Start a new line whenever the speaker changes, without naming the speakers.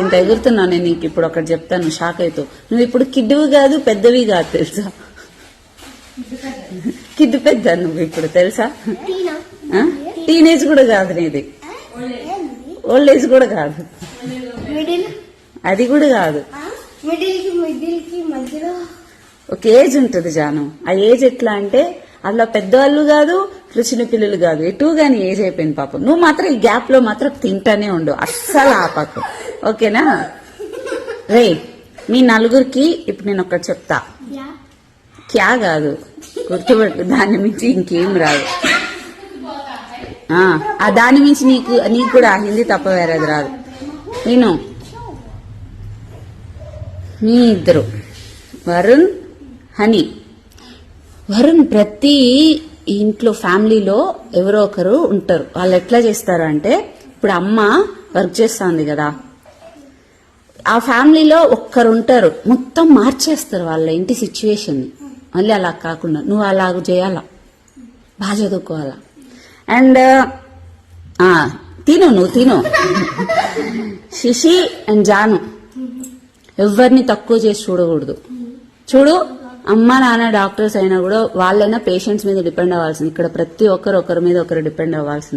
ఇంత ఎగురుతున్నా నేను నీకు ఇప్పుడు ఒకటి చెప్తాను, షాక్ అవుతావు. నువ్వు ఇప్పుడు కిడ్డువి కాదు పెద్దవి కాదు తెలుసా, కిడ్డు పెద్ద నువ్వు ఇప్పుడు తెలుసా. టీనేజ్ కూడా కాదు నీది, ఓల్డ్ ఏజ్ కూడా కాదు, అది కూడా కాదు. ఒక ఏజ్ ఉంటుంది జాను, ఆ ఏజ్ ఎట్లా అంటే అలా పెద్దవాళ్ళు కాదు చిన్న పిల్లలు కాదు, ఎటు గాని ఏజ్ అయిపోయింది పాపం. నువ్వు మాత్రం ఈ గ్యాప్ లో మాత్రం తింటానే ఉండు, అస్సలు ఆపకు, ఓకేనా. రే మీ నలుగురికి ఇప్పుడు నేను ఒకటి చెప్తా, క్యా కాదు గుర్తుపెట్టు, దాని మించి ఇంకేం రాదు. ఆ దాని మించి నీకు కూడా హిందీ తప్ప వేరేది రాదు. నేను మీ ఇద్దరు వరుణ్ హనీ, వరుణ్ ప్రతి ఇంట్లో ఫ్యామిలీలో ఎవరో ఒకరు ఉంటారు. వాళ్ళు ఎట్లా చేస్తారు అంటే, ఇప్పుడు అమ్మ వర్క్ చేస్తుంది కదా, ఆ ఫ్యామిలీలో ఒక్కరు ఉంటారు మొత్తం మార్చేస్తారు వాళ్ళ ఇంటి సిచ్యువేషన్. మళ్ళీ అలా కాకుండా నువ్వు అలాగ చేయాలా, బాగా చదువుకోవాలా. అండ్ నువ్వు తిను శశి అండ్ జాను ఎవరిని తక్కువ చేసి చూడకూడదు. చూడు అమ్మ నాన్న డాక్టర్స్ అయినా కూడా వాళ్ళైనా పేషెంట్స్ మీద డిపెండ్ అవ్వాల్సింది. ఇక్కడ ప్రతి ఒక్కరు ఒకరి మీద ఒకరు డిపెండ్ అవ్వాల్సింది.